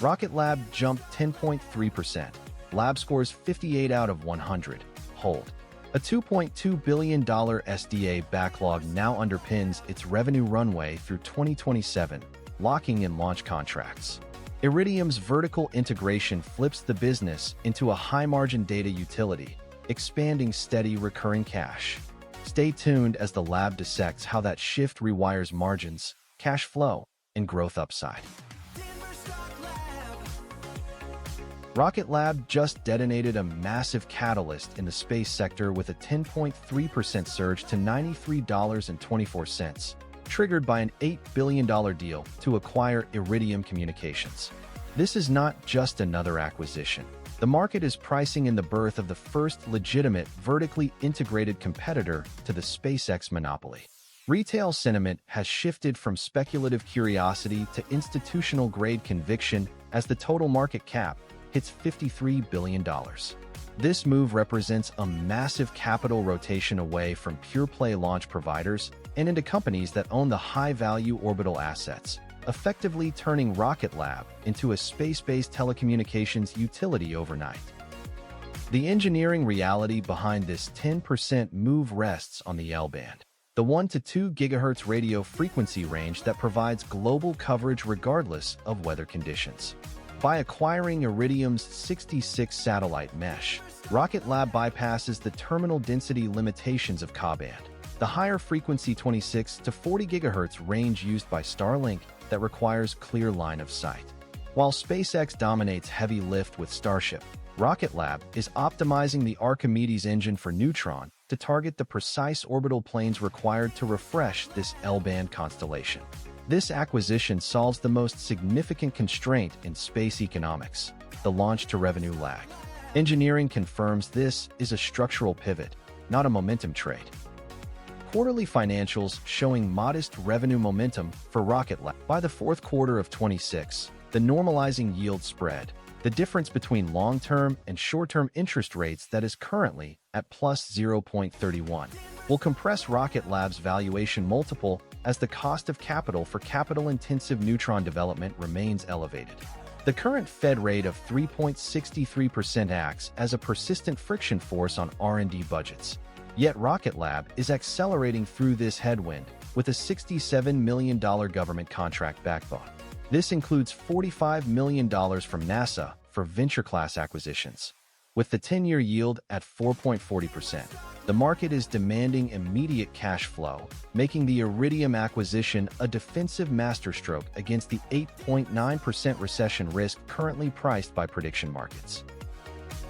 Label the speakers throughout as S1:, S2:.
S1: Rocket Lab jumped 10.3%. Lab scores 58 out of 100. Hold. A $2.2 billion SDA backlog now underpins its revenue runway through 2027, locking in launch contracts. Iridium's vertical integration flips the business into a high-margin data utility, expanding steady recurring cash. Stay tuned as the lab dissects how that shift rewires margins, cash flow, and growth upside. Rocket Lab just detonated a massive catalyst in the space sector with a 10.3% surge to $93.24, triggered by an $8 billion deal to acquire Iridium Communications. This is not just another acquisition. The market is pricing in the birth of the first legitimate vertically integrated competitor to the SpaceX monopoly. Retail sentiment has shifted from speculative curiosity to institutional-grade conviction as the total market cap hits $53 billion. This move represents a massive capital rotation away from pure-play launch providers and into companies that own the high-value orbital assets, effectively turning Rocket Lab into a space-based telecommunications utility overnight. The engineering reality behind this 10% move rests on the L-band, the 1 to 2 GHz radio frequency range that provides global coverage regardless of weather conditions. By acquiring Iridium's 66 satellite mesh, Rocket Lab bypasses the terminal density limitations of Ka-band, the higher frequency 26 to 40 GHz range used by Starlink that requires clear line of sight. While SpaceX dominates heavy lift with Starship, Rocket Lab is optimizing the Archimedes engine for Neutron to target the precise orbital planes required to refresh this L-band constellation. This acquisition solves the most significant constraint in space economics, the launch-to-revenue lag. Engineering confirms this is a structural pivot, not a momentum trade. Quarterly financials showing modest revenue momentum for Rocket Lab. By the fourth quarter of 2026, the normalizing yield spread, the difference between long-term and short-term interest rates that is currently at plus 0.31, will compress Rocket Lab's valuation multiple as the cost of capital for capital-intensive neutron development remains elevated. The current Fed rate of 3.63% acts as a persistent friction force on R&D budgets. Yet Rocket Lab is accelerating through this headwind with a $67 million government contract backbone. This includes $45 million from NASA for venture-class acquisitions. With the 10-year yield at 4.40%, the market is demanding immediate cash flow, making the Iridium acquisition a defensive masterstroke against the 8.9% recession risk currently priced by prediction markets.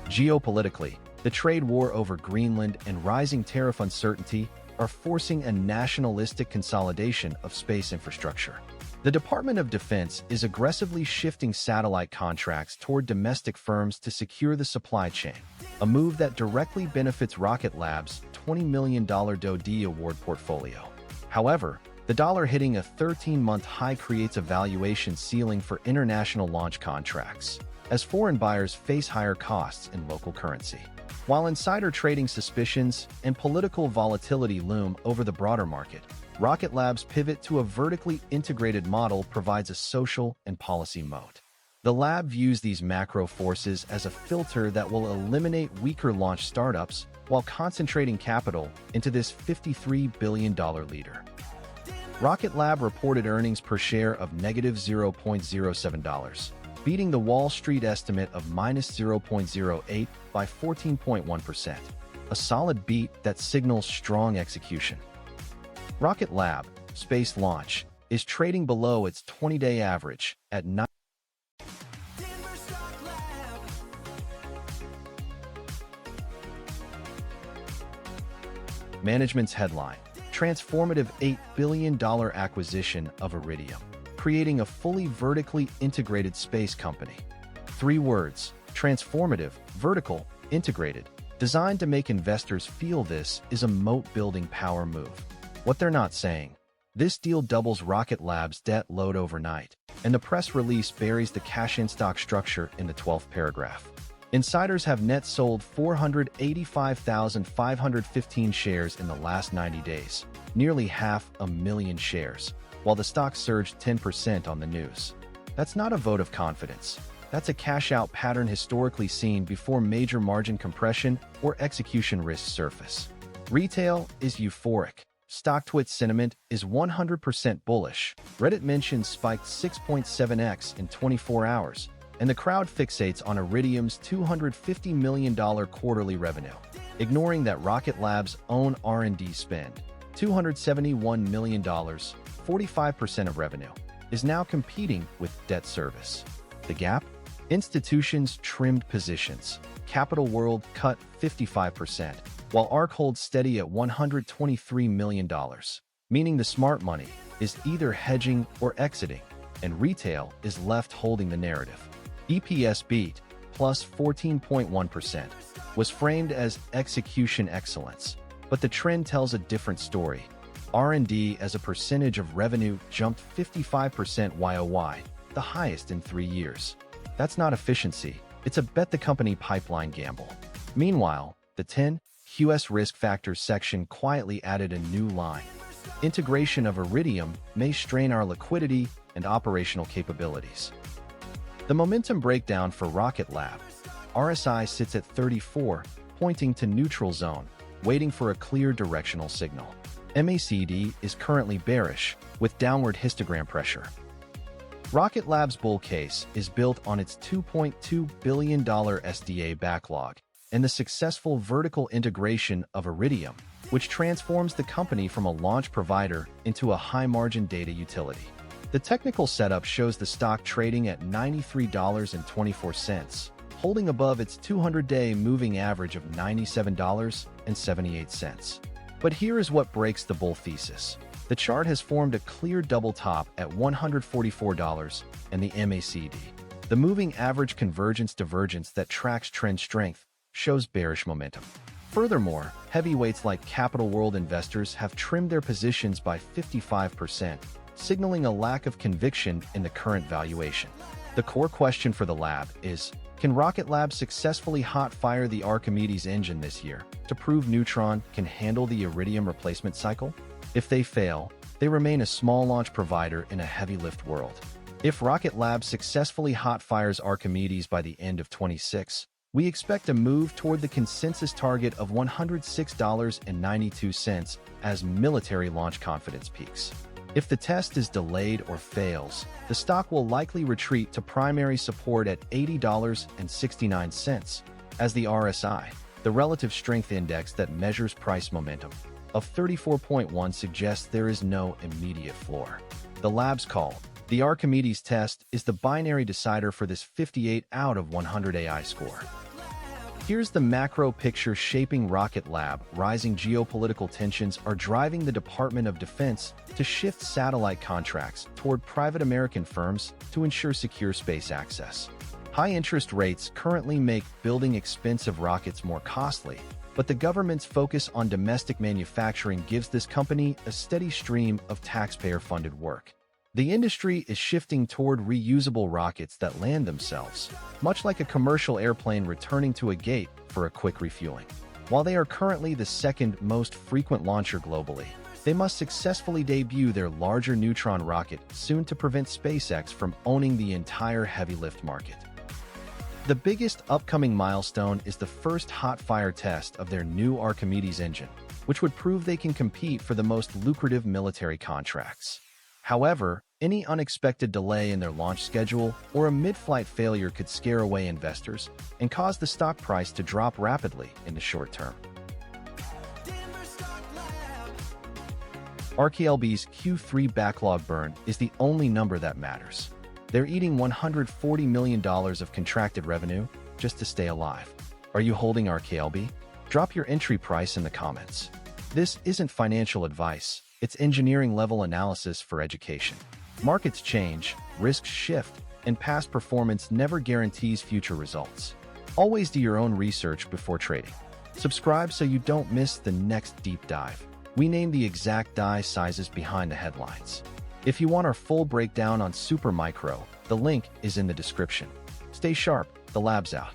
S1: Geopolitically, the trade war over Greenland and rising tariff uncertainty are forcing a nationalistic consolidation of space infrastructure. The Department of Defense is aggressively shifting satellite contracts toward domestic firms to secure the supply chain, a move that directly benefits Rocket Lab's $20 million DoD award portfolio. However, the dollar hitting a 13-month high creates a valuation ceiling for international launch contracts, as foreign buyers face higher costs in local currency. While insider trading suspicions and political volatility loom over the broader market, Rocket Lab's pivot to a vertically integrated model provides a social and policy moat. The lab views these macro forces as a filter that will eliminate weaker launch startups while concentrating capital into this $53 billion leader. Rocket Lab reported earnings per share of negative $0.07, beating the Wall Street estimate of minus 0.08 by 14.1%, a solid beat that signals strong execution. Rocket Lab, space launch, is trading below its 20-day average at 9. Management's headline: transformative $8 billion acquisition of Iridium, creating a fully vertically integrated space company. 3 words: transformative, vertical, integrated, designed to make investors feel this is a moat-building power move. What they're not saying: this deal doubles Rocket Lab's debt load overnight, and the press release buries the cash-in-stock structure in the 12th paragraph. Insiders have net sold 485,515 shares in the last 90 days, nearly 500,000 shares, while the stock surged 10% on the news. That's not a vote of confidence. That's a cash-out pattern historically seen before major margin compression or execution risks surface. Retail is euphoric. StockTwit's sentiment is 100% bullish. Reddit mentions spiked 6.7x in 24 hours, and the crowd fixates on Iridium's $250 million quarterly revenue, ignoring that Rocket Lab's own R&D spend, $271 million, 45% of revenue, is now competing with debt service. The gap? Institutions trimmed positions. Capital World cut 55%, while ARK holds steady at $123 million, meaning the smart money is either hedging or exiting, and retail is left holding the narrative. EPS beat, plus 14.1%, was framed as execution excellence, but the trend tells a different story. R&D as a percentage of revenue jumped 55% YoY, the highest in 3 years. That's not efficiency, it's a bet-the-company pipeline gamble. Meanwhile, the 10 QS risk factors section quietly added a new line. Integration of Iridium may strain our liquidity and operational capabilities. The momentum breakdown for Rocket Lab. RSI sits at 34, pointing to neutral zone, waiting for a clear directional signal. MACD is currently bearish, with downward histogram pressure. Rocket Lab's bull case is built on its $2.2 billion SDA backlog and the successful vertical integration of Iridium, which transforms the company from a launch provider into a high-margin data utility. The technical setup shows the stock trading at $93.24, holding above its 200-day moving average of $97.78. But here is what breaks the bull thesis. The chart has formed a clear double top at $144 and the MACD. The moving average convergence divergence that tracks trend strength shows bearish momentum. Furthermore, heavyweights like Capital World investors have trimmed their positions by 55%, signaling a lack of conviction in the current valuation. The core question for the lab is, can Rocket Lab successfully hot-fire the Archimedes engine this year to prove Neutron can handle the Iridium replacement cycle? If they fail, they remain a small launch provider in a heavy-lift world. If Rocket Lab successfully hot-fires Archimedes by the end of 2026, we expect a move toward the consensus target of $106.92 as military launch confidence peaks. If the test is delayed or fails, the stock will likely retreat to primary support at $80.69, as the RSI, the relative strength index that measures price momentum, of 34.1 suggests there is no immediate floor. The lab's call, the Archimedes test, is the binary decider for this 58 out of 100 AI score. Here's the macro picture shaping Rocket Lab. Rising geopolitical tensions are driving the Department of Defense to shift satellite contracts toward private American firms to ensure secure space access. High interest rates currently make building expensive rockets more costly, but the government's focus on domestic manufacturing gives this company a steady stream of taxpayer-funded work. The industry is shifting toward reusable rockets that land themselves, much like a commercial airplane returning to a gate for a quick refueling. While they are currently the second most frequent launcher globally, they must successfully debut their larger Neutron rocket soon to prevent SpaceX from owning the entire heavy-lift market. The biggest upcoming milestone is the first hot-fire test of their new Archimedes engine, which would prove they can compete for the most lucrative military contracts. However, any unexpected delay in their launch schedule or a mid-flight failure could scare away investors and cause the stock price to drop rapidly in the short term. RKLB's Q3 backlog burn is the only number that matters. They're eating $140 million of contracted revenue just to stay alive. Are you holding RKLB? Drop your entry price in the comments. This isn't financial advice. It's engineering-level analysis for education. Markets change, risks shift, and past performance never guarantees future results. Always do your own research before trading. Subscribe so you don't miss the next deep dive. We name the exact die sizes behind the headlines. If you want our full breakdown on Supermicro, the link is in the description. Stay sharp, the lab's out.